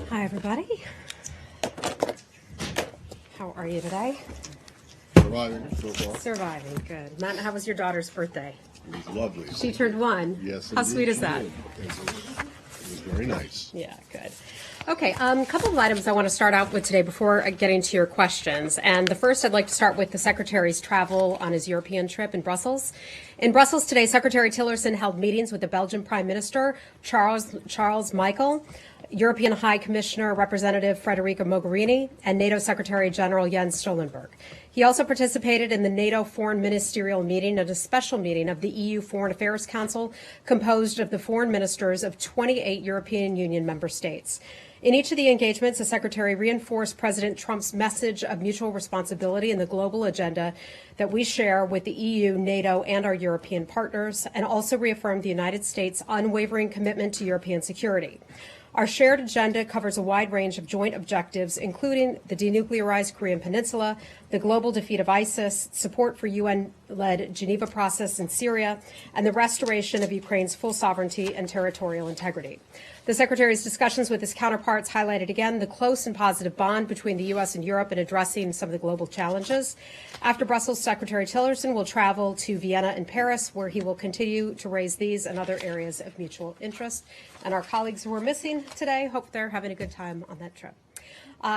Hi, everybody. How are you today? Surviving so far. Surviving, good. Matt, how was your daughter's birthday? It was lovely. She turned 1. Yes, How indeed sweet is she that? did. It was very nice. Yeah, good. Okay, a couple of items I want to start out with today before getting to your questions. And the first, I'd like to start with the Secretary's travel on his European trip in Brussels. In Brussels today, Secretary Tillerson held meetings with the Belgian Prime Minister, Charles Michel, European High Commissioner Representative Federica Mogherini, and NATO Secretary General Jens Stoltenberg. He also participated in the NATO Foreign Ministerial Meeting and a special meeting of the EU Foreign Affairs Council composed of the foreign ministers of 28 European Union member states. In each of the engagements, the Secretary reinforced President Trump's message of mutual responsibility in the global agenda that we share with the EU, NATO, and our European partners, and also reaffirmed the United States' unwavering commitment to European security. Our shared agenda covers a wide range of joint objectives, including the denuclearized Korean Peninsula, the global defeat of ISIS, support for UN-led Geneva process in Syria, and the restoration of Ukraine's full sovereignty and territorial integrity. The Secretary's discussions with his counterparts highlighted again the close and positive bond between the U.S. and Europe in addressing some of the global challenges. After Brussels, Secretary Tillerson will travel to Vienna and Paris, where he will continue to raise these and other areas of mutual interest. And our colleagues who are missing today, hope they're having a good time on that trip.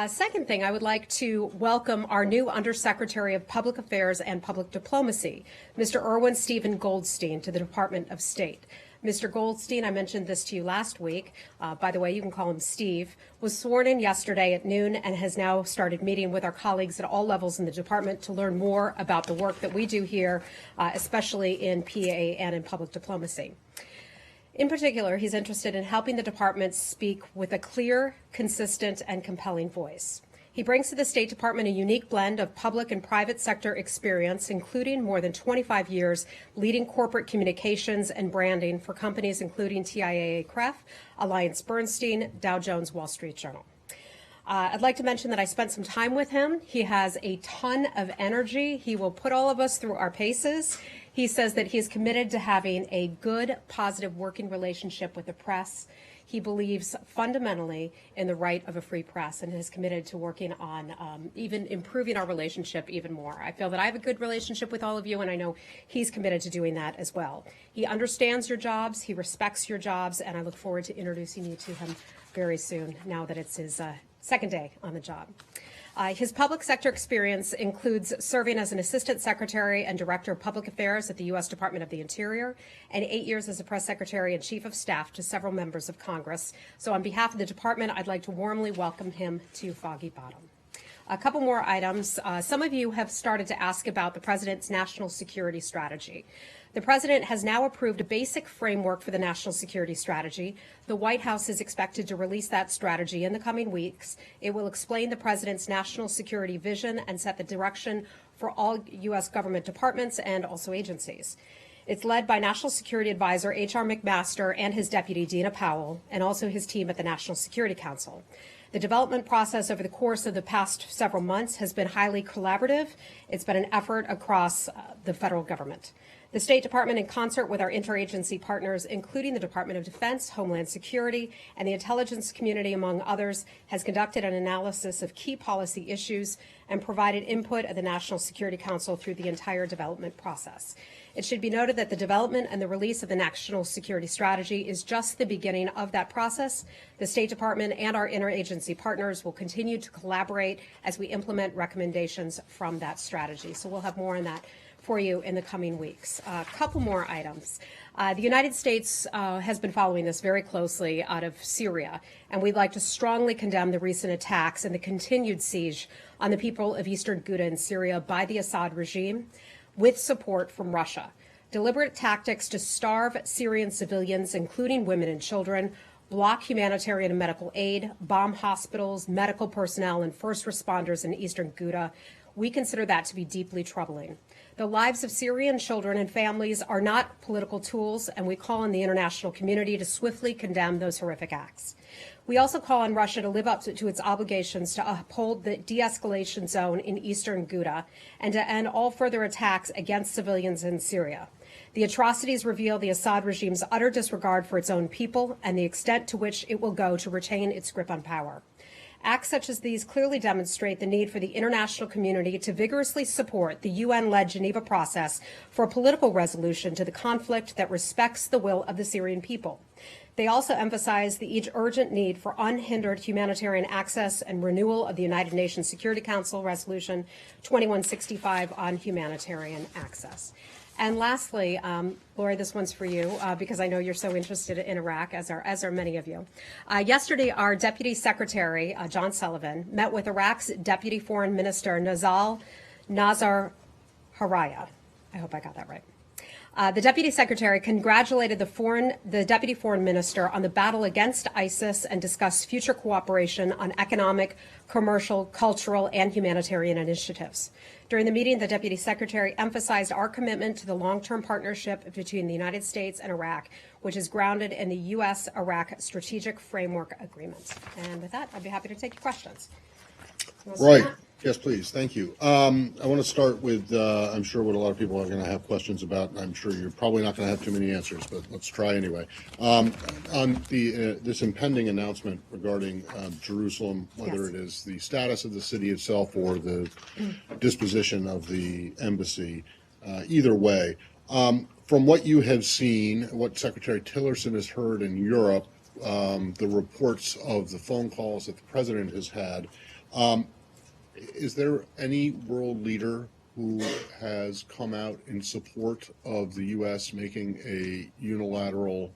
Second thing, I would like to welcome our new Undersecretary of Public Affairs and Public Diplomacy, Mr. Erwin Stephen Goldstein, to the Department of State. Mr. Goldstein, I mentioned this to you last week, by the way, you can call him Steve, was sworn in yesterday at noon and has now started meeting with our colleagues at all levels in the department to learn more about the work that we do here, especially in PA and in public diplomacy. In particular, he's interested in helping the department speak with a clear, consistent, and compelling voice. He brings to the State Department a unique blend of public and private sector experience, including more than 25 years leading corporate communications and branding for companies including TIAA-CREF, AllianceBernstein, Dow Jones, Wall Street Journal. I'd like to mention that I spent some time with him. He has a ton of energy. He will put all of us through our paces. He says that he is committed to having a good, positive working relationship with the press. He believes fundamentally in the right of a free press and is committed to working on even improving our relationship even more. I feel that I have a good relationship with all of you, and I know he's committed to doing that as well. He understands your jobs, he respects your jobs, and I look forward to introducing you to him very soon, now that it's his second day on the job. His public sector experience includes serving as an assistant secretary and director of public affairs at the U.S. Department of the Interior and 8 years as a press secretary and chief of staff to several members of Congress. So on behalf of the department, I'd like to warmly welcome him to Foggy Bottom. A couple more items. Some of you have started to ask about the president's national security strategy. The president has now approved a basic framework for the national security strategy. The White House is expected to release that strategy in the coming weeks. It will explain the president's national security vision and set the direction for all U.S. government departments and also agencies. It's led by National Security Advisor H.R. McMaster and his deputy, Dina Powell, and also his team at the National Security Council. The development process over the course of the past several months has been highly collaborative. It's been an effort across the federal government. The State Department, in concert with our interagency partners, including the Department of Defense, Homeland Security, and the intelligence community, among others, has conducted an analysis of key policy issues and provided input at the National Security Council through the entire development process. It should be noted that the development and the release of the National Security Strategy is just the beginning of that process. The State Department and our interagency partners will continue to collaborate as we implement recommendations from that strategy. So we'll have more on that for you in the coming weeks. A couple more items. The United States has been following this very closely out of Syria, and we'd like to strongly condemn the recent attacks and the continued siege on the people of eastern Ghouta in Syria by the Assad regime with support from Russia. Deliberate tactics to starve Syrian civilians, including women and children, block humanitarian and medical aid, bomb hospitals, medical personnel, and first responders in eastern Ghouta. We consider that to be deeply troubling. The lives of Syrian children and families are not political tools, and we call on the international community to swiftly condemn those horrific acts. We also call on Russia to live up to its obligations to uphold the de-escalation zone in eastern Ghouta and to end all further attacks against civilians in Syria. The atrocities reveal the Assad regime's utter disregard for its own people and the extent to which it will go to retain its grip on power. Acts such as these clearly demonstrate the need for the international community to vigorously support the UN-led Geneva process for a political resolution to the conflict that respects the will of the Syrian people. They also emphasize the urgent need for unhindered humanitarian access and renewal of the United Nations Security Council Resolution 2165 on humanitarian access. And lastly, Lori, this one's for you because I know you're so interested in Iraq, as are many of you. Yesterday, our Deputy Secretary, John Sullivan, met with Iraq's Deputy Foreign Minister, Nazar Haraya. I hope I got that right. The Deputy Secretary congratulated the Deputy Foreign Minister on the battle against ISIS and discussed future cooperation on economic, commercial, cultural, and humanitarian initiatives. During the meeting, the Deputy Secretary emphasized our commitment to the long-term partnership between the United States and Iraq, which is grounded in the U.S.-Iraq Strategic Framework Agreement. And with that, I'd be happy to take your questions. Right. Yes, please. Thank you. I want to start with, I'm sure what a lot of people are going to have questions about. I'm sure you're probably not going to have too many answers, but let's try anyway. On this impending announcement regarding Jerusalem, whether it is the status of the city itself or the disposition of the embassy, either way, from what you have seen, what Secretary Tillerson has heard in Europe, the reports of the phone calls that the president has had, is there any world leader who has come out in support of the U.S. making a unilateral,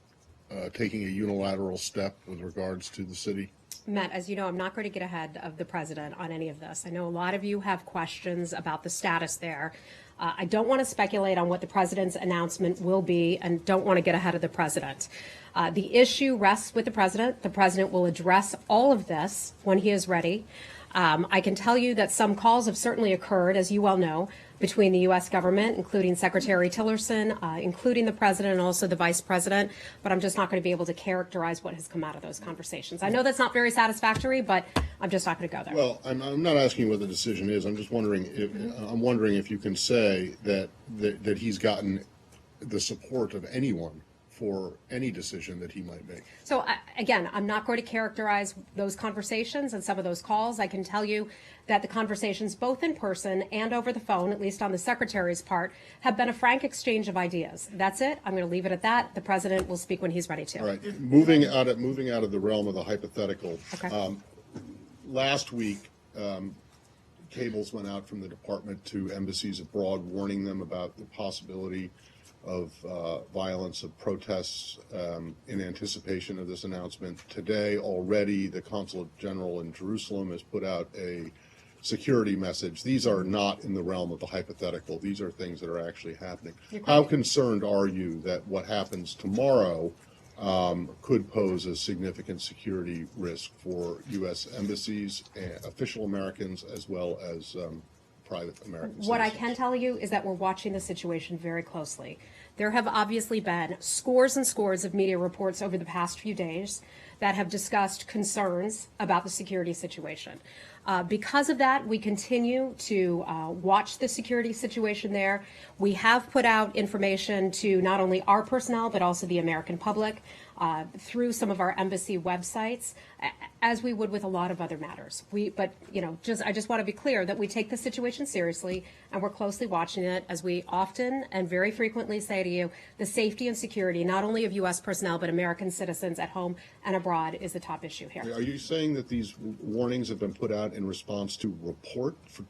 taking a unilateral step with regards to the city? Matt, as you know, I'm not going to get ahead of the president on any of this. I know a lot of you have questions about the status there. I don't want to speculate on what the president's announcement will be and don't want to get ahead of the president. The issue rests with the president. The president will address all of this when he is ready. I can tell you that some calls have certainly occurred, as you well know, between the U.S. government, including Secretary Tillerson, including the president and also the vice president, but I'm just not going to be able to characterize what has come out of those conversations. I know that's not very satisfactory, but I'm just not going to go there. Well, I'm not asking what the decision is. I'm just wondering if you can say that he's gotten the support of anyone for any decision that he might make. So again, I'm not going to characterize those conversations and some of those calls. I can tell you that the conversations, both in person and over the phone, at least on the secretary's part, have been a frank exchange of ideas. That's it. I'm going to leave it at that. The president will speak when he's ready to. All right. Moving out of the realm of the hypothetical. Okay. Last week, cables went out from the department to embassies abroad, warning them about the possibility of violence, of protests in anticipation of this announcement. Today, already, the Consulate General in Jerusalem has put out a security message. These are not in the realm of the hypothetical. These are things that are actually happening. How concerned are you that what happens tomorrow could pose a significant security risk for U.S. embassies, official Americans, as well as private Americans? What I can tell you is that we're watching the situation very closely. There have obviously been scores and scores of media reports over the past few days that have discussed concerns about the security situation. Because of that, we continue to watch the security situation there. We have put out information to not only our personnel, but also the American public through some of our embassy websites, as we would with a lot of other matters. I just want to be clear that we take the situation seriously and we're closely watching it, as we often and very frequently say to you, the safety and security, not only of U.S. personnel, but American citizens at home and abroad is the top issue here. Are you saying that these warnings have been put out in response to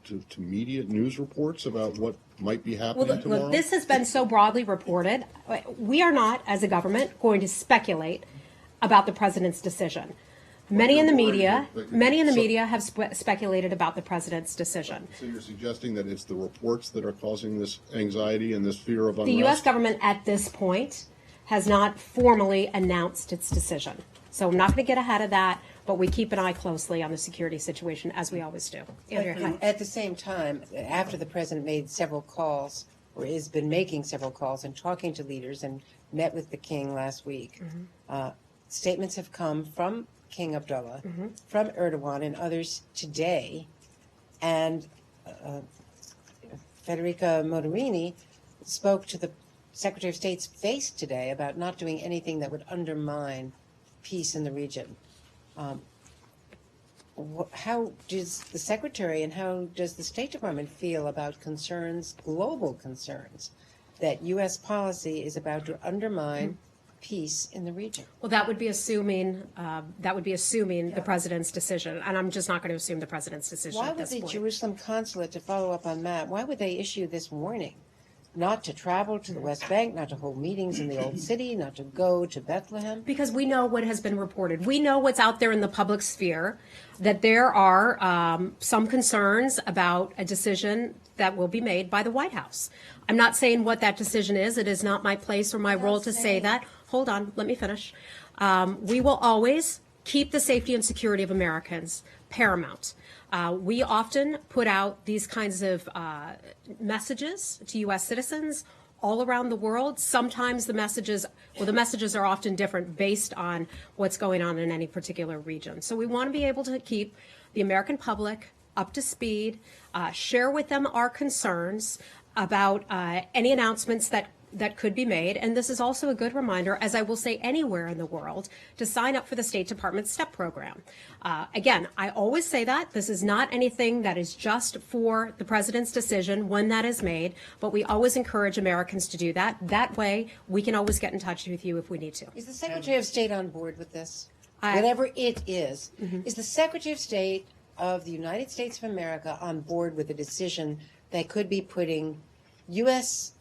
to media news reports about what might be happening tomorrow? Look, this has been so broadly reported. We are not, as a government, going to speculate about the president's decision. Many in the media have speculated about the president's decision. So you're suggesting that it's the reports that are causing this anxiety and this fear of unrest? The U.S. government at this point has not formally announced its decision. So I'm not going to get ahead of that, but we keep an eye closely on the security situation, as we always do. Andrea, at the same time, after the president made several calls, or has been making several calls and talking to leaders and met with the king last week, statements have come from King Abdullah, from Erdogan and others today, and Federica Mogherini spoke to the Secretary of State's face today about not doing anything that would undermine peace in the region. How does the Secretary and how does the State Department feel about concerns, global concerns, that U.S. policy is about to undermine peace in the region? Well, that would be assuming the president's decision, and I'm just not going to assume the president's decision Why at would this the point. Jerusalem consulate, to follow up on that, why would they issue this warning? Not to travel to the West Bank, not to hold meetings in the Old City, not to go to Bethlehem? Because we know what has been reported. We know what's out there in the public sphere, that there are some concerns about a decision that will be made by the White House. I'm not saying what that decision is. It is not my place or my role to say that. Hold on, let me finish. We will always keep the safety and security of Americans paramount. We often put out these kinds of messages to U.S. citizens all around the world. Sometimes the messages are often different based on what's going on in any particular region. So we want to be able to keep the American public up to speed, share with them our concerns about any announcements that could be made. And this is also a good reminder, as I will say anywhere in the world, to sign up for the State Department STEP program. Again, I always say that this is not anything that is just for the president's decision when that is made, but we always encourage Americans to do that. That way, we can always get in touch with you if we need to. Is the Secretary of State on board with this? Whatever it is the Secretary of State of the United States of America on board with a decision that could be putting U.S.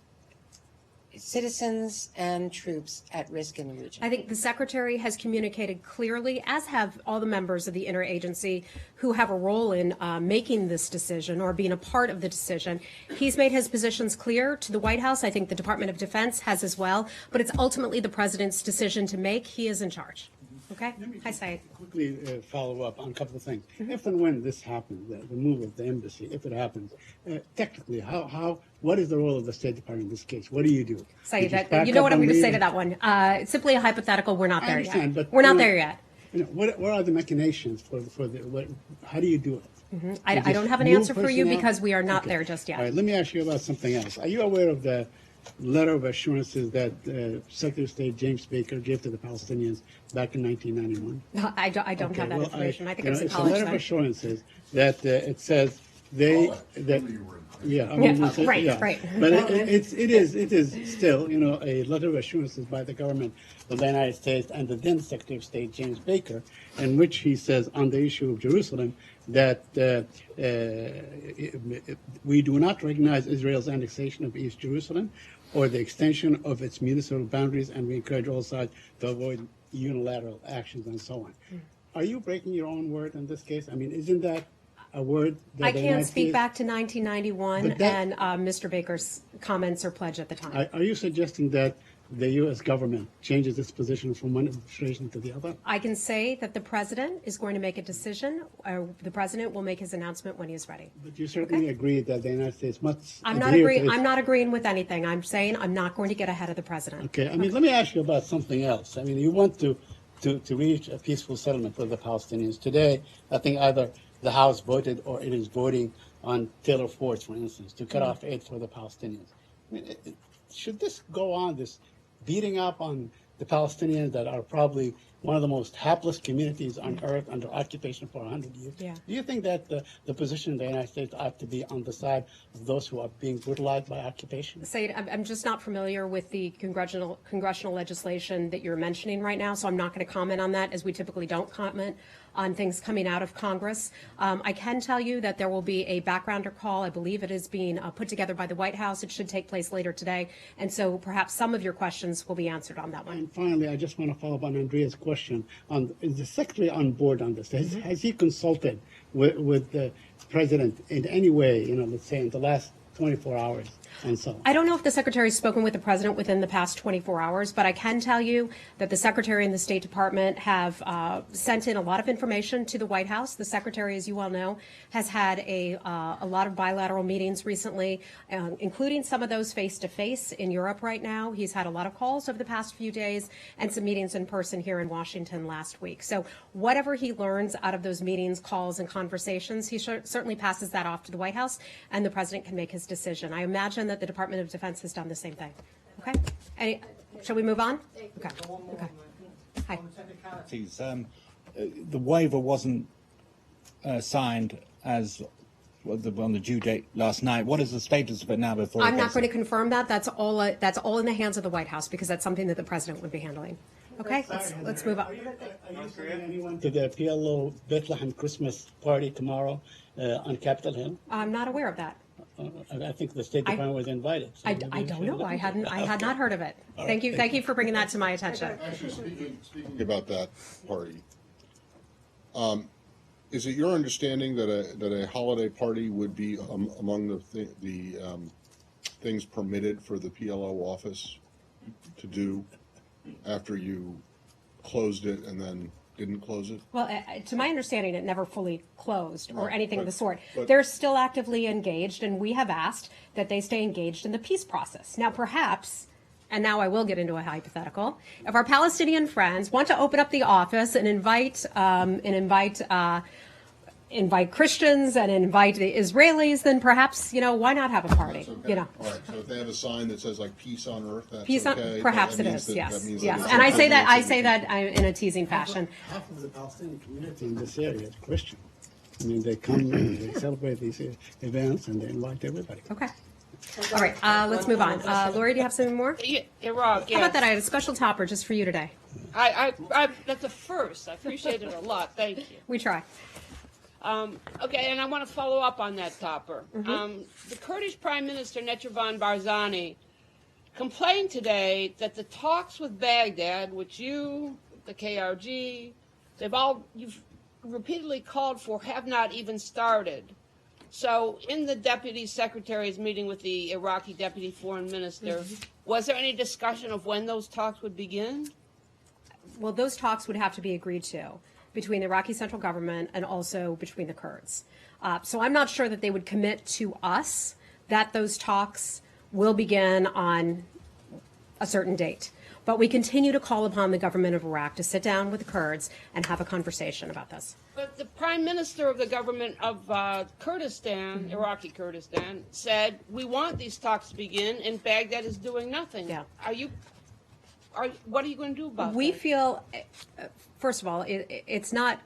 citizens and troops at risk in the region? I think the Secretary has communicated clearly, as have all the members of the interagency who have a role in making this decision or being a part of the decision. He's made his positions clear to the White House. I think the Department of Defense has as well. But it's ultimately the president's decision to make. He is in charge. Okay? Hi, Saeed. Quickly follow up on a couple of things. If and when this happens, the move of the embassy, if it happens, technically, what is the role of the State Department in this case? What do you do? Saeed, you know what I'm going to say to that one. It's simply a hypothetical. We're not there yet. But we're not there yet. What are the machinations for how do you do it? I don't have an answer for you because we are not there just yet. All right, let me ask you about something else. Are you aware of the letter of assurances that Secretary of State James Baker gave to the Palestinians back in 1991? No, I don't have that information. I think it's a it's a college letter of then. assurances that it says they yeah, I mean, right. But it is still, a letter of assurances by the government of the United States and the then Secretary of State James Baker, in which he says on the issue of Jerusalem that we do not recognize Israel's annexation of East Jerusalem or the extension of its municipal boundaries, and we encourage all sides to avoid unilateral actions and so on. Are you breaking your own word in this case? I mean, isn't that a word that I the can't United speak States- back to 1991 But that- and Mr. Baker's comments or pledge at the time. Are you suggesting that the U.S. government changes its position from one administration to the other? I can say that the president is going to make a decision, or the president will make his announcement when he is ready. But you certainly agree that the United States must I'm not adhere to agreeing. its- I'm not agreeing with anything. I'm saying I'm not going to get ahead of the president. Okay, I mean, let me ask you about something else. I mean, you want to reach a peaceful settlement with the Palestinians. Today, I think either the House voted or it is voting on Taylor Force, for instance, to cut off aid for the Palestinians. I mean, should this go on, this beating up on the Palestinians that are probably one of the most hapless communities on earth under occupation for 100 years? Yeah. Do you think that the position of the United States ought to be on the side of those who are being brutalized by occupation? Said, I'm just not familiar with the congressional legislation that you're mentioning right now, so I'm not going to comment on that, as we typically don't comment on things coming out of Congress. I can tell you that there will be a backgrounder call. I believe it is being put together by the White House. It should take place later today, and so perhaps some of your questions will be answered on that one. And finally, I just want to follow up on Andrea's question. Is the Secretary on board on this? Has he consulted with the President in any way, let's say in the last 24 hours and so on. I don't know if the Secretary has spoken with the President within the past 24 hours, but I can tell you that the Secretary and the State Department have sent in a lot of information to the White House. The Secretary, as you well know, has had a lot of bilateral meetings recently, including some of those face-to-face in Europe right now. He's had a lot of calls over the past few days and some meetings in person here in Washington last week. So whatever he learns out of those meetings, calls, and conversations, he certainly passes that off to the White House, and the President can make his decision. I imagine that the Department of Defense has done the same thing. Okay? Shall we move on? Okay. Okay. Hi. Technicalities. The waiver wasn't signed as on the due date last night. What is the status of it now before? I'm not going to confirm that. That's all in the hands of the White House because that's something that the President would be handling. Okay? Let's move on. Are you sending anyone to the PLO Bethlehem Christmas party tomorrow on Capitol Hill? I'm not aware of that. I think the State Department was invited. So I don't know. I had not heard of it. Thank you for bringing that to my attention. Actually, speaking about that party, is it your understanding that a holiday party would be among the things permitted for the PLO office to do after you closed it and then didn't close it? Well, to my understanding, it never fully closed or anything of the sort. but- They're still actively engaged, and we have asked that they stay engaged in the peace process. Now, perhaps, and now I will get into a hypothetical, if our Palestinian friends want to open up the office and invite Christians and invite the Israelis, then perhaps, why not have a party? Okay. All right. So if they have a sign that says like "Peace on Earth," that's Peace on, okay. perhaps That it means is. that- Yes, that means yes. that And I it's say that okay. in a teasing fashion. Half of the Palestinian community in this area is Christian. I mean, they come and they celebrate these events and they invite everybody. Okay. All right. Let's move on. Lori, do you have something more? Yeah, Iraq, yes. How about that? I had a special topper just for you today. That's a first. I appreciate it a lot. Thank you. We try. Okay, and I want to follow up on that topper. The Kurdish Prime Minister, Netravan Barzani, complained today that the talks with Baghdad, which you, the KRG, you've repeatedly called for, have not even started. So in the Deputy Secretary's meeting with the Iraqi Deputy Foreign Minister, was there any discussion of when those talks would begin? Well, those talks would have to be agreed to between the Iraqi central government and also between the Kurds. So I'm not sure that they would commit to us that those talks will begin on a certain date. But we continue to call upon the government of Iraq to sit down with the Kurds and have a conversation about this. But the Prime Minister of the government of Kurdistan, Iraqi Kurdistan, said, we want these talks to begin, and Baghdad is doing nothing. Yeah. What are you going to do about that? We feel, first of all, it's not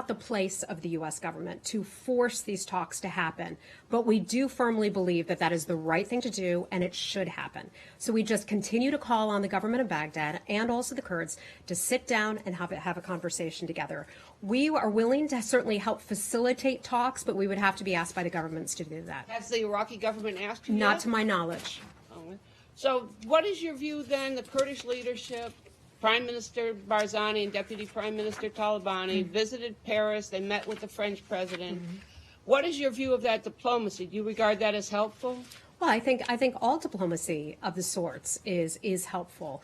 the place of the U.S. government to force these talks to happen, but we do firmly believe that that is the right thing to do and it should happen. So we just continue to call on the government of Baghdad and also the Kurds to sit down and have a conversation together. We are willing to certainly help facilitate talks, but we would have to be asked by the governments to do that. Has the Iraqi government asked you Not yet? to my knowledge. So what is your view then, the Kurdish leadership, Prime Minister Barzani and Deputy Prime Minister Talabani visited Paris, they met with the French president. What is your view of that diplomacy? Do you regard that as helpful? Well, I think all diplomacy of the sorts is helpful.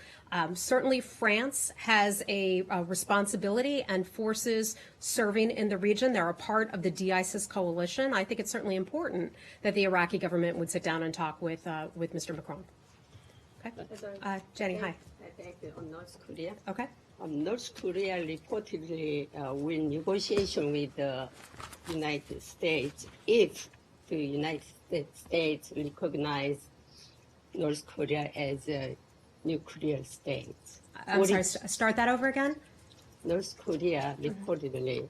Certainly, France has a responsibility and forces serving in the region. They're a part of the de-ISIS coalition. I think it's certainly important that the Iraqi government would sit down and talk with Mr. Macron. Okay, Jenny, hi. Thank you. On North Korea. Okay. North Korea reportedly will negotiation with the United States if the United States recognize North Korea as a nuclear state. I'm sorry. Start that over again. North Korea reportedly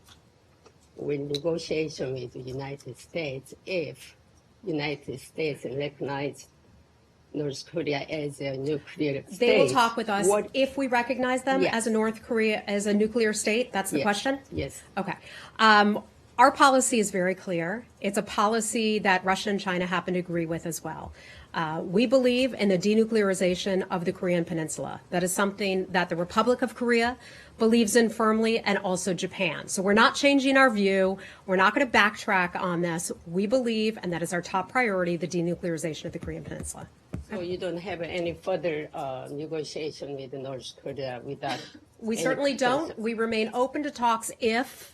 will negotiation with the United States if United States recognize North Korea as a nuclear state. They will talk with us if we recognize them Yes. as a North Korea as a nuclear state. That's the Yes. question. Yes. Okay. Our policy is very clear. It's a policy that Russia and China happen to agree with as well. We believe in the denuclearization of the Korean Peninsula. That is something that the Republic of Korea believes in firmly, and also Japan. So we're not changing our view. We're not going to backtrack on this. We believe, and that is our top priority, the denuclearization of the Korean Peninsula. So you don't have any further negotiation with North Korea without? We any certainly don't. concession? We remain open to talks if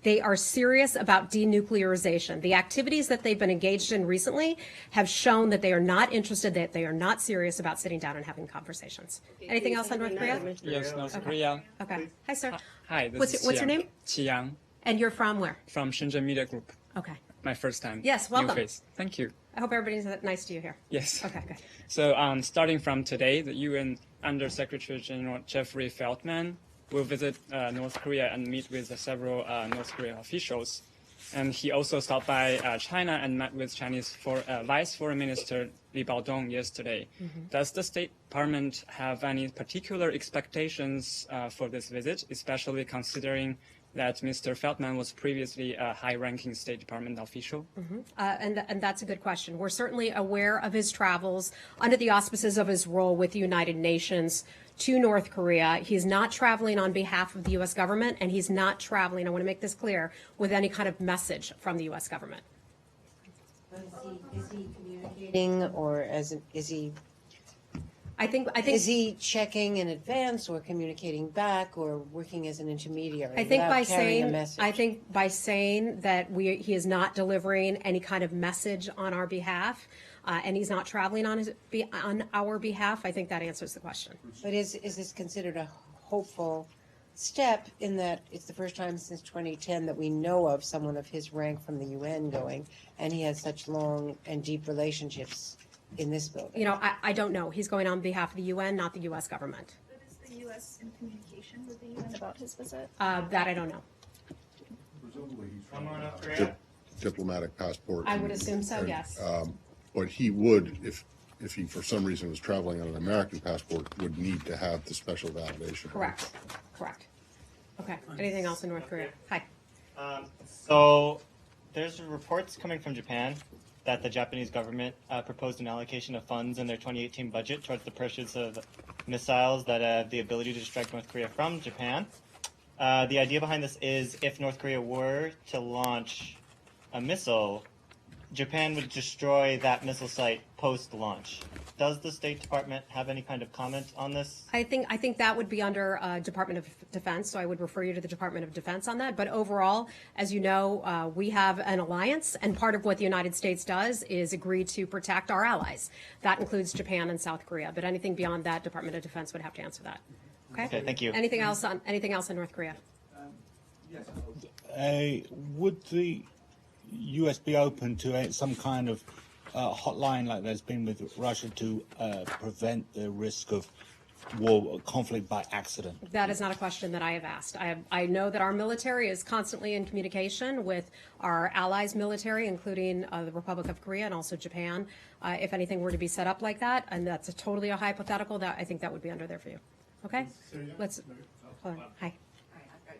they are serious about denuclearization. The activities that they've been engaged in recently have shown that they are not interested, that they are not serious about sitting down and having conversations. Anything else on North Korea? Yes, North Korea. Okay. Hi, sir. Hi, this What's is your Qiang. name? Qiang And you're from where? from Shenzhen Media Group. Okay. My first time. Yes, New welcome. face. Thank you. I hope everybody's nice to you here. Yes. Okay, good. So, starting from today, the UN Under Secretary General Jeffrey Feltman will visit North Korea and meet with several North Korean officials. And he also stopped by China and met with Chinese Vice Foreign Minister Li Baodong yesterday. Does the State Department have any particular expectations for this visit, especially considering that Mr. Feldman was previously a high-ranking State Department official? And that's a good question. We're certainly aware of his travels under the auspices of his role with the United Nations to North Korea. He's not traveling on behalf of the U.S. government, and he's not traveling, I want to make this clear, with any kind of message from the U.S. government. Is he communicating, or is he I think is he checking in advance, or communicating back, or working as an intermediary? I think without by carrying a saying message? that he is not delivering any kind of message on our behalf, and he's not traveling on our behalf, I think that answers the question. But is this considered a hopeful step, in that it's the first time since 2010 that we know of someone of his rank from the UN going, and he has such long and deep relationships in this building? You know, I don't know. He's going on behalf of the UN, not the U.S. government. But is the U.S. in communication with the UN about his visit? That I don't know. Diplomatic passport. I would assume so, yes. But he would, if he for some reason was traveling on an American passport, would need to have the special validation. Correct. Okay. Anything else in North Korea? Hi. So there's reports coming from Japan that the Japanese government proposed an allocation of funds in their 2018 budget towards the purchase of missiles that have the ability to strike North Korea from Japan. The idea behind this is, if North Korea were to launch a missile, Japan would destroy that missile site post-launch. Does the State Department have any kind of comment on this? I think that would be under Department of Defense, so I would refer you to the Department of Defense on that. But overall, as you know, we have an alliance, and part of what the United States does is agree to protect our allies. That includes Japan and South Korea. But anything beyond that, Department of Defense would have to answer that. Okay, thank you. Anything else on North Korea? Would the US be open to some kind of hotline like there's been with Russia to prevent the risk of war conflict by accident? That is not a question that I have asked. I know that our military is constantly in communication with our allies' military, including the Republic of Korea and also Japan. If anything were to be set up like that, and that's totally a hypothetical, that I think that would be under their view. Okay? Let's. Hold on. Hi. I've got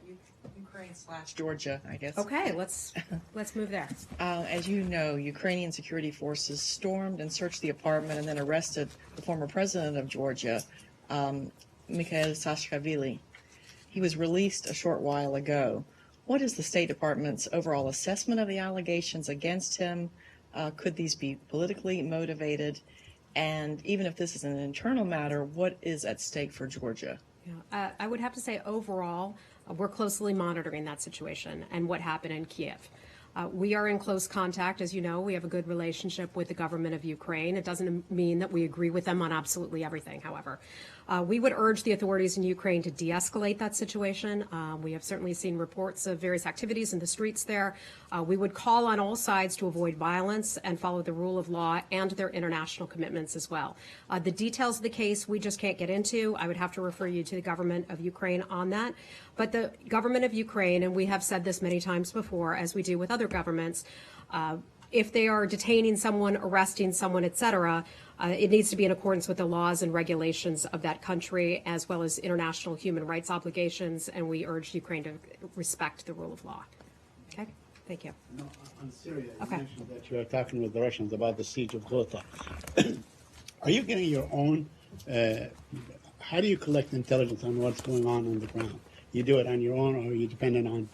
Ukraine/Georgia, I guess. Okay, let's move there. As you know, Ukrainian security forces stormed and searched the apartment and then arrested the former president of Georgia, Mikhail Saakashvili. He was released a short while ago. What is the State Department's overall assessment of the allegations against him? Could these be politically motivated? And even if this is an internal matter, what is at stake for Georgia? Yeah, I would have to say overall, we're closely monitoring that situation and what happened in Kiev. We are in close contact. As you know, we have a good relationship with the government of Ukraine. It doesn't mean that we agree with them on absolutely everything, however. We would urge the authorities in Ukraine to de-escalate that situation. We have certainly seen reports of various activities in the streets there. We would call on all sides to avoid violence and follow the rule of law and their international commitments as well. The details of the case we just can't get into. I would have to refer you to the government of Ukraine on that. But the government of Ukraine, and we have said this many times before, as we do with other governments, if they are detaining someone, arresting someone, etc., it needs to be in accordance with the laws and regulations of that country, as well as international human rights obligations, and we urge Ukraine to respect the rule of law. Okay, thank you. No, on Syria, Okay. you mentioned that you are talking with the Russians about the siege of Ghouta. Are you getting your own, how do you collect intelligence on what's going on the ground? You do it on your own, or are you dependent on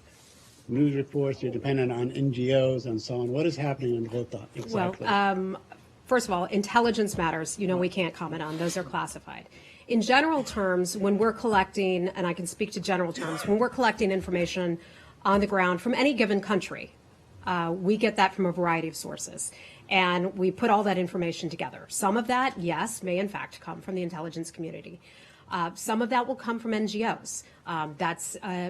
news reports, you're dependent on NGOs and so on? What is happening in Ghouta exactly? Well, first of all, intelligence matters. We can't comment on. Those are classified. In general terms, when we're collecting, and I can speak to general terms, when we're collecting information on the ground from any given country, we get that from a variety of sources. And we put all that information together. Some of that, yes, may in fact come from the intelligence community. Some of that will come from NGOs.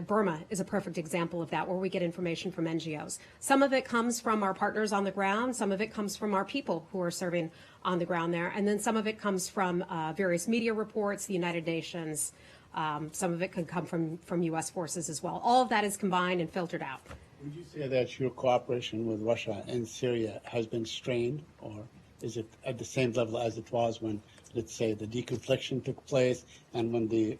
Burma is a perfect example of that, where we get information from NGOs. Some of it comes from our partners on the ground. Some of it comes from our people who are serving on the ground there. And then some of it comes from various media reports, the United Nations. Some of it could come from U.S. forces as well. All of that is combined and filtered out. Would you say that your cooperation with Russia and Syria has been strained, or is it at the same level as it was when, let's say, the deconfliction took place and when the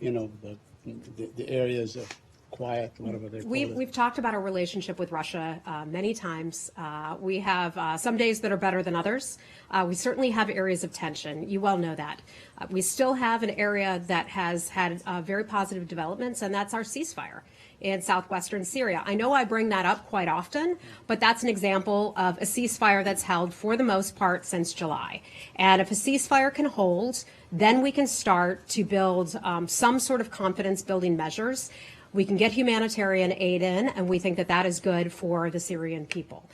areas of quiet, whatever they call it? We've talked about our relationship with Russia many times. We have some days that are better than others. We certainly have areas of tension. You well know that. We still have an area that has had very positive developments, and that's our ceasefire in southwestern Syria. I know I bring that up quite often, but that's an example of a ceasefire that's held for the most part since July. And if a ceasefire can hold, then we can start to build some sort of confidence building measures. We can get humanitarian aid in, and we think that that is good for the Syrian people.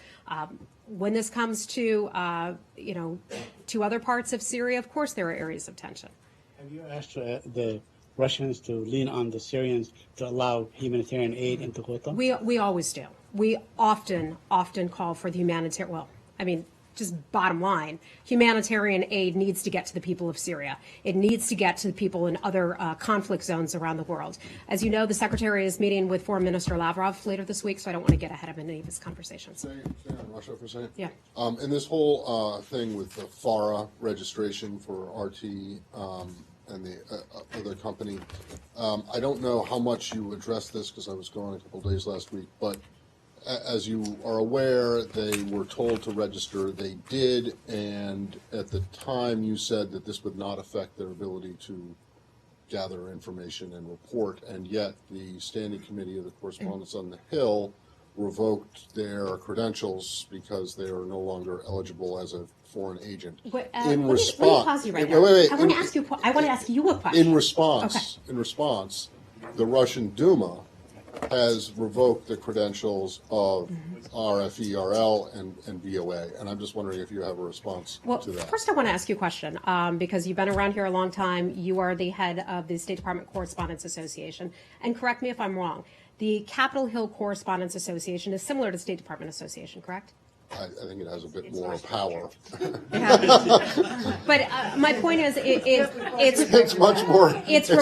When this comes to, to other parts of Syria, of course there are areas of tension. Have you asked the Russians to lean on the Syrians to allow humanitarian aid into Ghouta? We always do. We often call for the humanitarian, just bottom line, humanitarian aid needs to get to the people of Syria. It needs to get to the people in other conflict zones around the world. As you know, the Secretary is meeting with Foreign Minister Lavrov later this week, so I don't want to get ahead of any of his conversations. Stay on Russia for a second. Yeah. And this whole thing with the FARA registration for RT and the other company, I don't know how much you addressed this because I was gone a couple of days last week, but as you are aware, they were told to register. They did, and at the time you said that this would not affect their ability to gather information and report, and yet the Standing Committee of the Correspondents on the Hill revoked their credentials because they are no longer eligible as a foreign agent. Let me pause you right there. Wait. I want to ask you a question. In response, the Russian Duma has revoked the credentials of RFERL and VOA, and I'm just wondering if you have a response to that. First I want to ask you a question, because you've been around here a long time. You are the head of the State Department Correspondents Association, and correct me if I'm wrong, the Capitol Hill Correspondents Association is similar to State Department Association, correct? I think it has a bit more power. But my point is, it's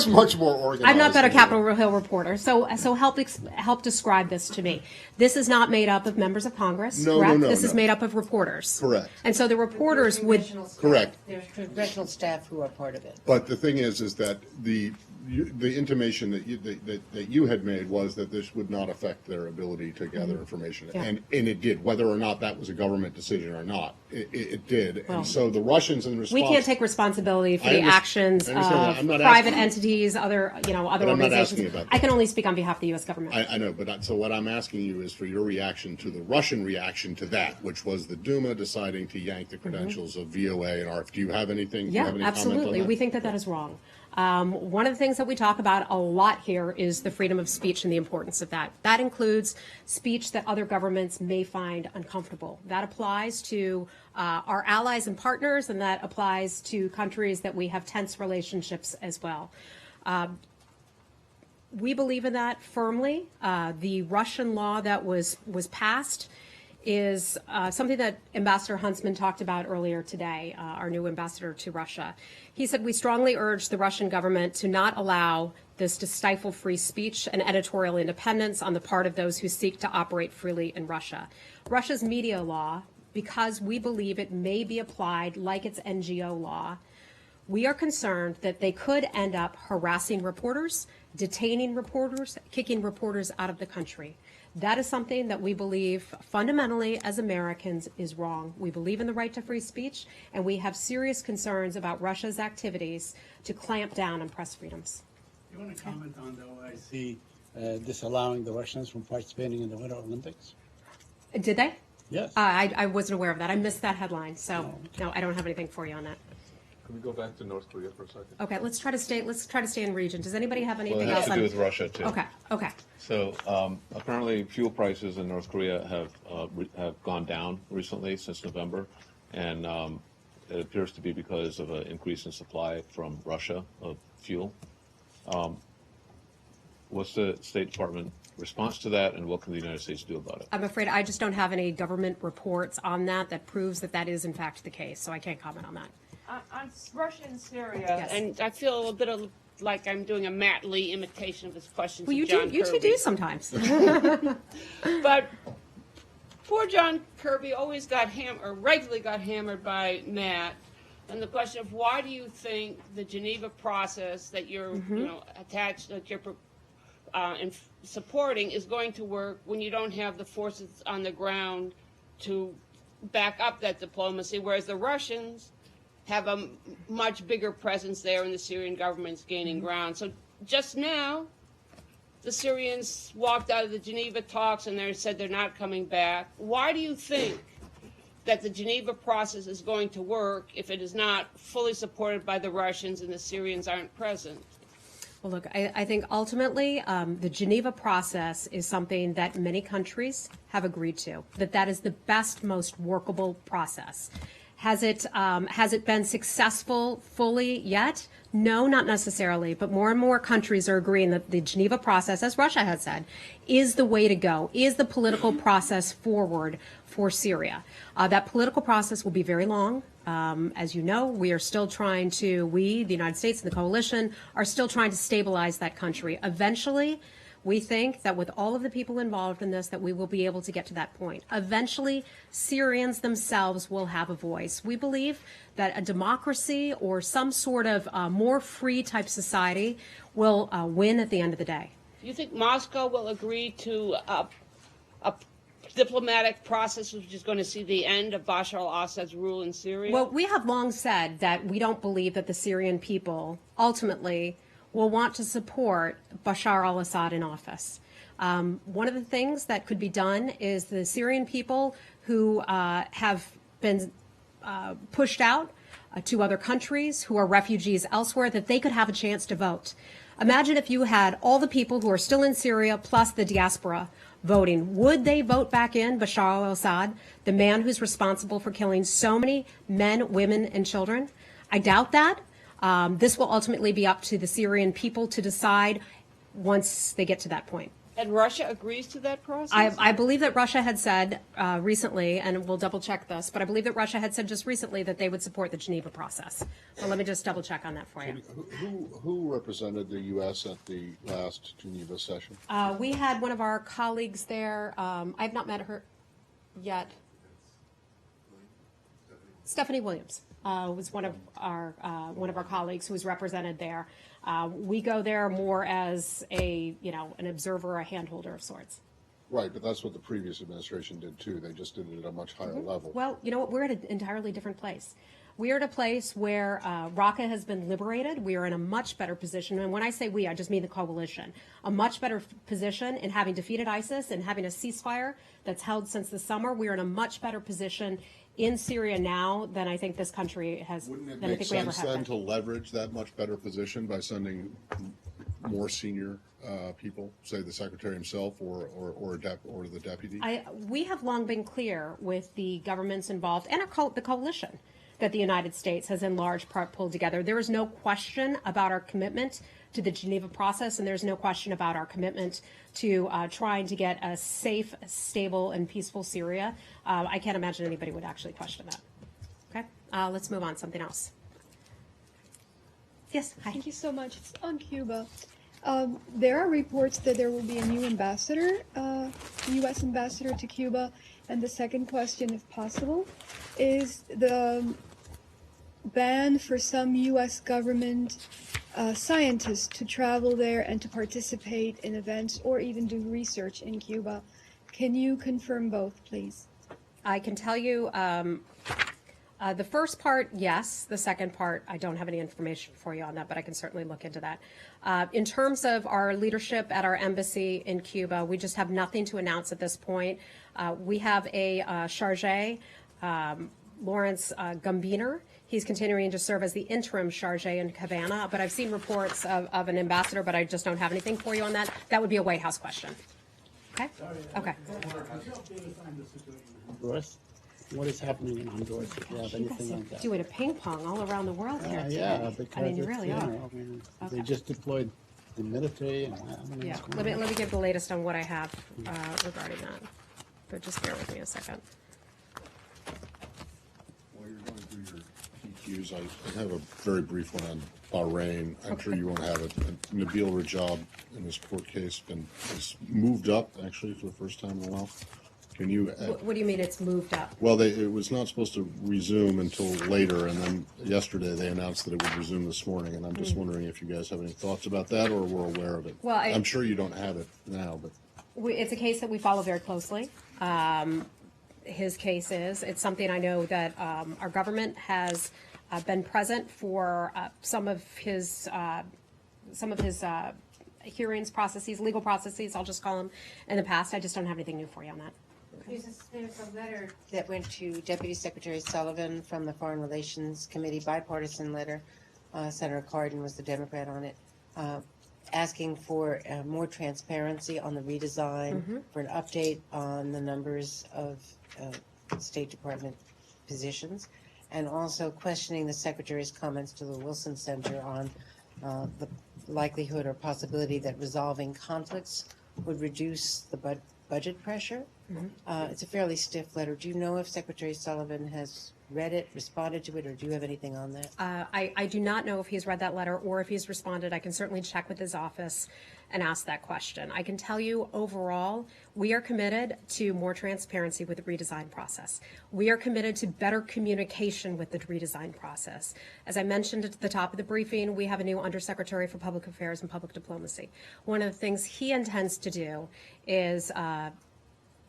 much more organized. I'm not been a Capitol Hill reporter, so help describe this to me. This is not made up of members of Congress, correct? This is made up of reporters. Correct. And so the reporters would... Correct. There's congressional staff who are part of it. But the thing is that the intimation that you had made was that this would not affect their ability to gather information, and it did, whether or not that was a government decision or not. It did, and so the Russians in response. We can't take responsibility for the actions of private entities, other organizations. I'm not asking about that. I can only speak on behalf of the U.S. government. I know, but so what I'm asking you is for your reaction to the Russian reaction to that, which was the Duma deciding to yank the credentials of VOA and ARF. Do you have anything? Yeah, absolutely. We think that is wrong. One of the things that we talk about a lot here is the freedom of speech and the importance of that. That includes speech that other governments may find uncomfortable. That applies to our allies and partners, and that applies to countries that we have tense relationships as well. We believe in that firmly. The Russian law that was passed is something that Ambassador Huntsman talked about earlier today, our new ambassador to Russia. He said, we strongly urge the Russian government to not allow this to stifle free speech and editorial independence on the part of those who seek to operate freely in Russia. Russia's media law, because we believe it may be applied like its NGO law, we are concerned that they could end up harassing reporters, detaining reporters, kicking reporters out of the country. That is something that we believe fundamentally as Americans is wrong. We believe in the right to free speech, and we have serious concerns about Russia's activities to clamp down on press freedoms. You want to comment on the OIC disallowing the Russians from participating in the Winter Olympics? Did they? Yes. I wasn't aware of that. I missed that headline, so no, I don't have anything for you on that. Can we go back to North Korea for a second? Okay, let's try to stay in region. Does anybody have anything Well, it has else? to do with Russia too. Okay. So apparently, fuel prices in North Korea have gone down recently since November, and it appears to be because of an increase in supply from Russia of fuel. What's the State Department response to that, and what can the United States do about it? I'm afraid I just don't have any government reports on that proves that is in fact the case, so I can't comment on that. On Russia and Syria, Yes. and I feel a little bit of like I'm doing a Matt Lee imitation of his questions. Well, of you John two Kirby. do sometimes. But poor John Kirby always regularly got hammered by Matt. And the question of why do you think the Geneva process that you're attached, that you're supporting is going to work when you don't have the forces on the ground to back up that diplomacy, whereas the Russians have a much bigger presence there and the Syrian government's gaining ground. So just now, the Syrians walked out of the Geneva talks and they said they're not coming back. Why do you think that the Geneva process is going to work if it is not fully supported by the Russians and the Syrians aren't present? Well, look, I think ultimately the Geneva process is something that many countries have agreed to, that is the best, most workable process. Has it been successful fully yet? No, not necessarily, but more and more countries are agreeing that the Geneva process, as Russia has said, is the way to go, is the political process forward for Syria. That political process will be very long. As you know, we are still trying to, the United States and the coalition, are still trying to stabilize that country. Eventually, we think that with all of the people involved in this, that we will be able to get to that point. Eventually, Syrians themselves will have a voice. We believe that a democracy or some sort of more free type society will win at the end of the day. Do you think Moscow will agree to a diplomatic process which is going to see the end of Bashar al-Assad's rule in Syria? Well, we have long said that we don't believe that the Syrian people ultimately will want to support Bashar al-Assad in office. One of the things that could be done is the Syrian people who have been pushed out to other countries, who are refugees elsewhere, that they could have a chance to vote. Imagine if you had all the people who are still in Syria plus the diaspora voting. Would they vote back in Bashar al-Assad, the man who's responsible for killing so many men, women, and children? I doubt that. This will ultimately be up to the Syrian people to decide once they get to that point. And Russia agrees to that process? I believe that Russia had said recently, and we'll double check this, but I believe that Russia had said just recently that they would support the Geneva process. Well, let me just double check on that for you. Who represented the U.S. at the last Geneva session? We had one of our colleagues there. I've not met her yet. Stephanie Williams was one of our colleagues who was represented there. We go there more as an observer, a handholder of sorts. Right, but that's what the previous administration did too. They just did it at a much higher level. Well, you know what? We're at an entirely different place. We are at a place where Raqqa has been liberated. We are in a much better position. And when I say we, I just mean the coalition. A much better position in having defeated ISIS and having a ceasefire that's held since the summer. We are in a much better position in Syria now than I think this country has. Wouldn't it than make I think we ever sense have then been. to leverage that much better position by sending more senior people, say the secretary himself or the deputy? We have long been clear with the governments involved and the coalition that the United States has in large part pulled together. There is no question about our commitment to the Geneva process, and there's no question about our commitment to trying to get a safe, stable, and peaceful Syria. I can't imagine anybody would actually question that. Okay, let's move on. Something else. Yes, hi. Thank you so much. It's on Cuba. There are reports that there will be a new ambassador, U.S. ambassador to Cuba. And the second question, if possible, is the ban for some U.S. government scientists to travel there and to participate in events or even do research in Cuba. Can you confirm both, please? I can tell you the first part, yes. The second part, I don't have any information for you on that, but I can certainly look into that. In terms of our leadership at our embassy in Cuba, we just have nothing to announce at this point. We have a chargé, Lawrence Gumbiner. He's continuing to serve as the interim chargé in Havana, but I've seen reports of an ambassador, but I just don't have anything for you on that. That would be a White House question. Okay? Okay. Honduras. What is happening in Honduras? If you have anything on that? Doing a ping pong all around the world here today. Yeah, because I mean, you it's, really you are. know, I mean, Okay. they just deployed the military. And, I mean, Yeah, what's going let me on? give the latest on what I have regarding that. But just bear with me a second. While you're going through your PQs, I have a very brief one on Bahrain. I'm sure you won't have it. Nabil Rajab in this court case has moved up, actually, for the first time in a while. Can you? What do you mean it's moved up? Well, it was not supposed to resume until later, and then yesterday they announced that it would resume this morning, and I'm just wondering if you guys have any thoughts about that, or we're aware of it. Well, I'm sure you don't have it now, but It's a case that we follow very closely. His case is, it's something I know that our government has been present for some of his hearings processes, legal processes, I'll just call them, in the past. I just don't have anything new for you on that. There's a letter that went to Deputy Secretary Sullivan from the Foreign Relations Committee, bipartisan letter. Senator Cardin was the Democrat on it, asking for more transparency on the redesign, for an update on the numbers of State Department positions, and also questioning the Secretary's comments to the Wilson Center on the likelihood or possibility that resolving conflicts would reduce the budget pressure. It's a fairly stiff letter. Do you know if Secretary Sullivan has read it, responded to it, or do you have anything on that? I do not know if he's read that letter or if he's responded. I can certainly check with his office and ask that question. I can tell you overall, we are committed to more transparency with the redesign process. We are committed to better communication with the redesign process. As I mentioned at the top of the briefing, we have a new Undersecretary for Public Affairs and Public Diplomacy. One of the things he intends to do is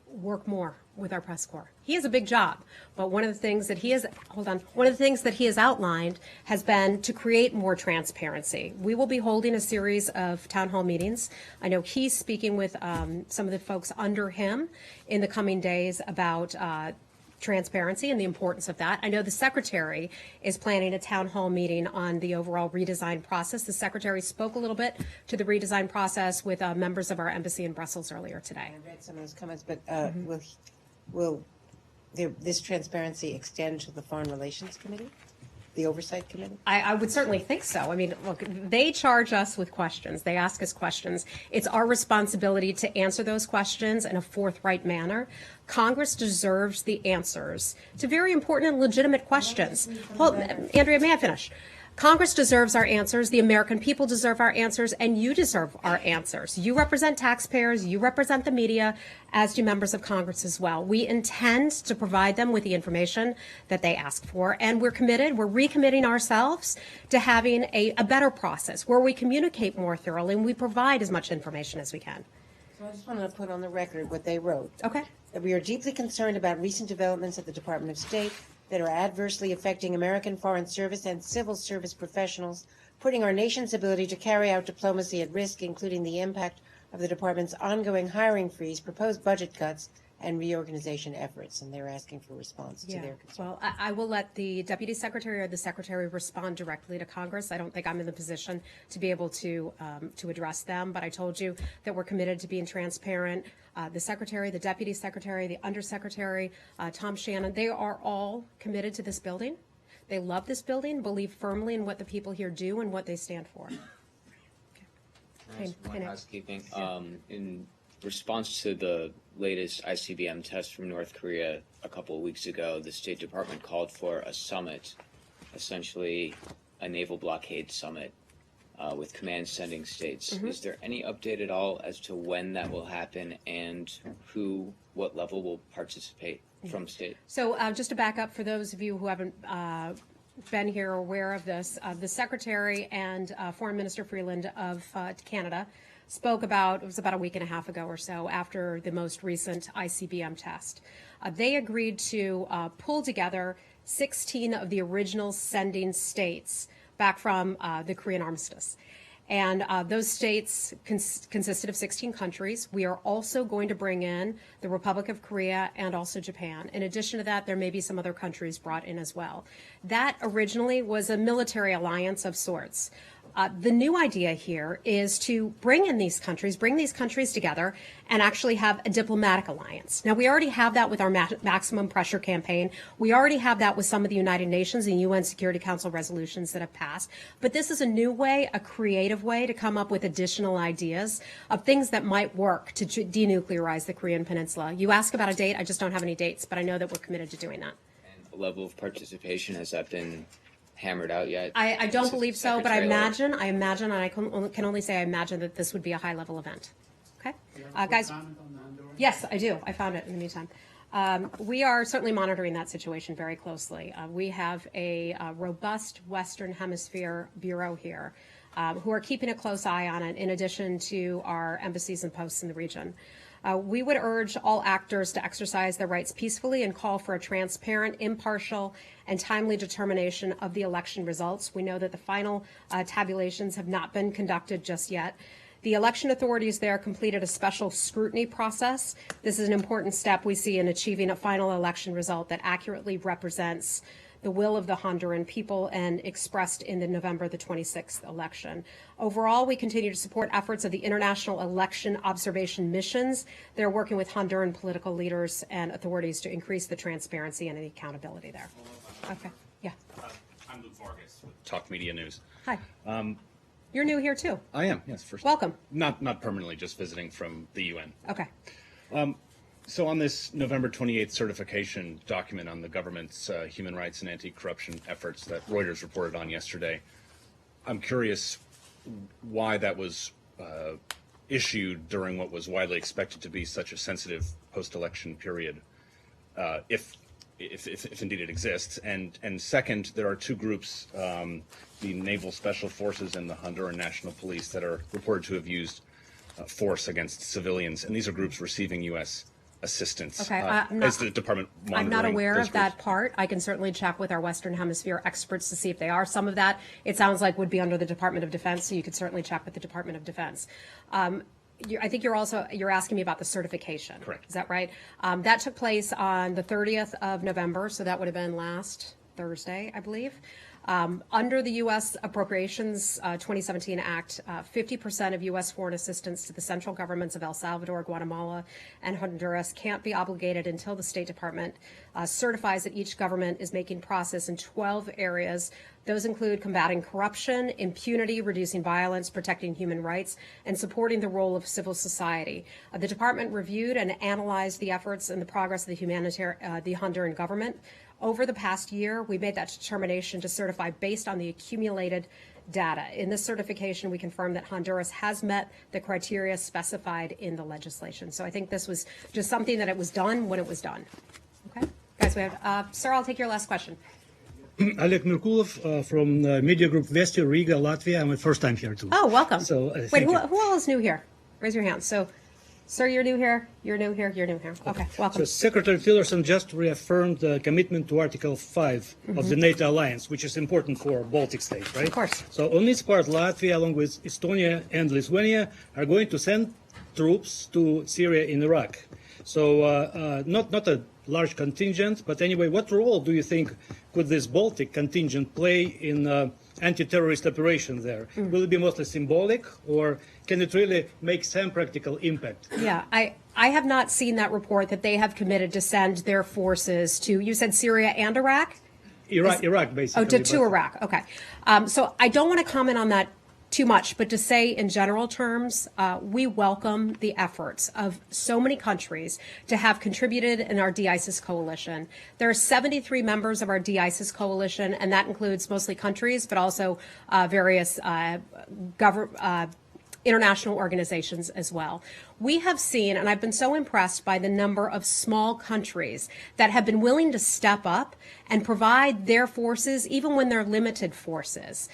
work more with our press corps. He has a big job, but one of the things that he has outlined has been to create more transparency. We will be holding a series of town hall meetings. I know he's speaking with some of the folks under him in the coming days about transparency and the importance of that. I know the Secretary is planning a town hall meeting on the overall redesign process. The Secretary spoke a little bit to the redesign process with members of our embassy in Brussels earlier today. I read some of those comments, but will this transparency extend to the Foreign Relations Committee, the Oversight Committee? I would certainly think so. I mean, look, they charge us with questions. They ask us questions. It's our responsibility to answer those questions in a forthright manner. Congress deserves the answers to very important and legitimate questions. Hold, Andrea, may I finish? Congress deserves our answers, the American people deserve our answers, and you deserve our answers. You represent taxpayers, you represent the media, as do members of Congress as well. We intend to provide them with the information that they ask for, and we're recommitting ourselves to having a better process where we communicate more thoroughly and we provide as much information as we can. So I just wanted to put on the record what they wrote. Okay. That we are deeply concerned about recent developments at the Department of State that are adversely affecting American Foreign Service and civil service professionals, putting our nation's ability to carry out diplomacy at risk, including the impact of the department's ongoing hiring freeze, proposed budget cuts, and reorganization efforts. And they're asking for a response to their concerns. Well, I will let the Deputy Secretary or the Secretary respond directly to Congress. I don't think I'm in the position to be able to address them, but I told you that we're committed to being transparent. The Secretary, the Deputy Secretary, the Undersecretary, Tom Shannon, they are all committed to this building. They love this building, believe firmly in what the people here do and what they stand for. One housekeeping. In response to the latest ICBM test from North Korea a couple of weeks ago, the State Department called for a summit, essentially a naval blockade summit with command sending states. Is there any update at all as to when that will happen and what level will participate from state? So just to back up for those of you who haven't been here or aware of this, the Secretary and Foreign Minister Freeland of Canada spoke about, it was about a week and a half ago or so, after the most recent ICBM test. They agreed to pull together 16 of the original sending states back from the Korean armistice. And those states consisted of 16 countries. We are also going to bring in the Republic of Korea and also Japan. In addition to that, there may be some other countries brought in as well. That originally was a military alliance of sorts. The new idea here is to bring these countries together and actually have a diplomatic alliance. Now, we already have that with our maximum pressure campaign. We already have that with some of the United Nations and UN Security Council resolutions that have passed. But this is a new way, a creative way to come up with additional ideas of things that might work to denuclearize the Korean Peninsula. You ask about a date. I just don't have any dates, but I know that we're committed to doing that. And the level of participation, has that been hammered out yet? I don't believe so, but I Secretary imagine, and I can only say I imagine that this would be a high-level event. Okay? Guys, yes, I do. I found it in the meantime. We are certainly monitoring that situation very closely. We have a robust Western Hemisphere bureau here who are keeping a close eye on it, in addition to our embassies and posts in the region. We would urge all actors to exercise their rights peacefully and call for a transparent, impartial, and timely determination of the election results. We know that the final tabulations have not been conducted just yet. The election authorities there completed a special scrutiny process. This is an important step we see in achieving a final election result that accurately represents the will of the Honduran people and expressed in the November the 26th election. Overall, we continue to support efforts of the international election observation missions. They're working with Honduran political leaders and authorities to increase the transparency and the accountability there. Okay, yeah. I'm Luke Vargas with Talk Media News. Hi. You're new here too. I am, yes. First. Welcome. Not permanently, just visiting from the UN. Okay. So on this November 28th certification document on the government's human rights and anti-corruption efforts that Reuters reported on yesterday, I'm curious why that was issued during what was widely expected to be such a sensitive post-election period, if indeed it exists. And second, there are two groups, the Naval Special Forces and the Honduran National Police, that are reported to have used force against civilians, and these are groups receiving U.S. assistance. Okay, is the department monitoring? I'm not aware those of that groups? part. I can certainly check with our Western Hemisphere experts to see if they are. Some of that, it sounds like, would be under the Department of Defense, so you could certainly check with the Department of Defense. I think you're asking me about the certification. Correct. Is that right? That took place on the 30th of November, so that would have been last Thursday, I believe. Under the U.S. Appropriations 2017 Act, 50% of U.S. foreign assistance to the central governments of El Salvador, Guatemala, and Honduras can't be obligated until the State Department certifies that each government is making progress in 12 areas. Those include combating corruption, impunity, reducing violence, protecting human rights, and supporting the role of civil society. The department reviewed and analyzed the efforts and the progress of the Honduran government. Over the past year, we made that determination to certify based on the accumulated data. In this certification, we confirm that Honduras has met the criteria specified in the legislation. So I think this was just something that it was done when it was done. Okay? Guys, we have, sir, I'll take your last question. Oleg Merkulov from Media Group Vestia, Riga, Latvia. I'm my first time here too. Oh, welcome. So, wait, who all is new here? Raise your hand. So, sir, you're new here. You're new here. You're new here. Okay, welcome. So Secretary Tillerson just reaffirmed the commitment to Article 5 of the NATO alliance, which is important for Baltic states, right? Of course. So on its part, Latvia, along with Estonia and Lithuania, are going to send troops to Syria and Iraq. So not a large contingent, but anyway, what role do you think could this Baltic contingent play in anti-terrorist operation there? Will it be mostly symbolic, or can it really make some practical impact? Yeah, I have not seen that report that they have committed to send their forces to, you said Syria and Iraq? Iraq, basically. Oh, to Iraq, okay. So I don't want to comment on that too much, but to say in general terms, we welcome the efforts of so many countries to have contributed in our de-ISIS coalition. There are 73 members of our de-ISIS coalition, and that includes mostly countries, but also various international organizations as well. We have seen, and I've been so impressed by the number of small countries that have been willing to step up and provide their forces, even when they're limited forces,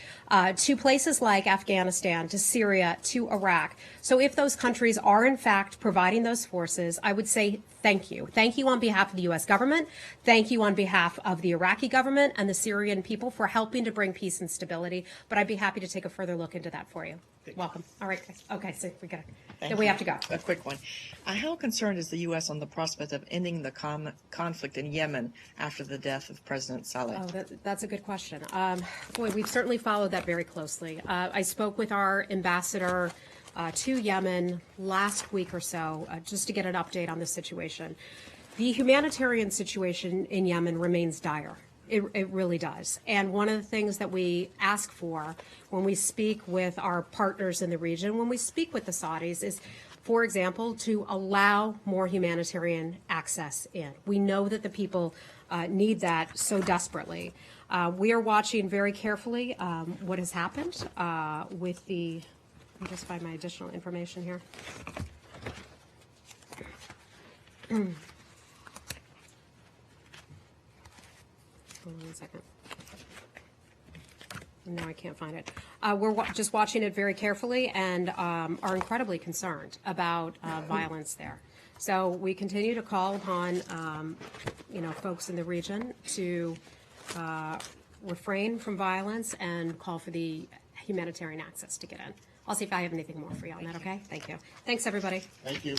to places like Afghanistan, to Syria, to Iraq. So if those countries are in fact providing those forces, I would say thank you. Thank you on behalf of the U.S. government. Thank you on behalf of the Iraqi government and the Syrian people for helping to bring peace and stability. But I'd be happy to take a further look into that for you. Welcome. All right. Okay, so we got then we have to go. A quick one. How concerned is the U.S. on the prospect of ending the conflict in Yemen after the death of President Saleh? Oh, that's a good question. Boy, we've certainly followed that very closely. I spoke with our ambassador to Yemen last week or so, just to get an update on the situation. The humanitarian situation in Yemen remains dire. It really does. And one of the things that we ask for when we speak with our partners in the region, when we speak with the Saudis, is, for example, to allow more humanitarian access in. We know that the people need that so desperately. We are watching very carefully what has happened with the, let me just find my additional information here. Hold on a second. No, I can't find it. We're just watching it very carefully and are incredibly concerned about violence there. So we continue to call upon, folks in the region to refrain from violence and call for the humanitarian access to get in. I'll see if I have anything more for you on that, okay? Thank you. Thanks, everybody. Thank you.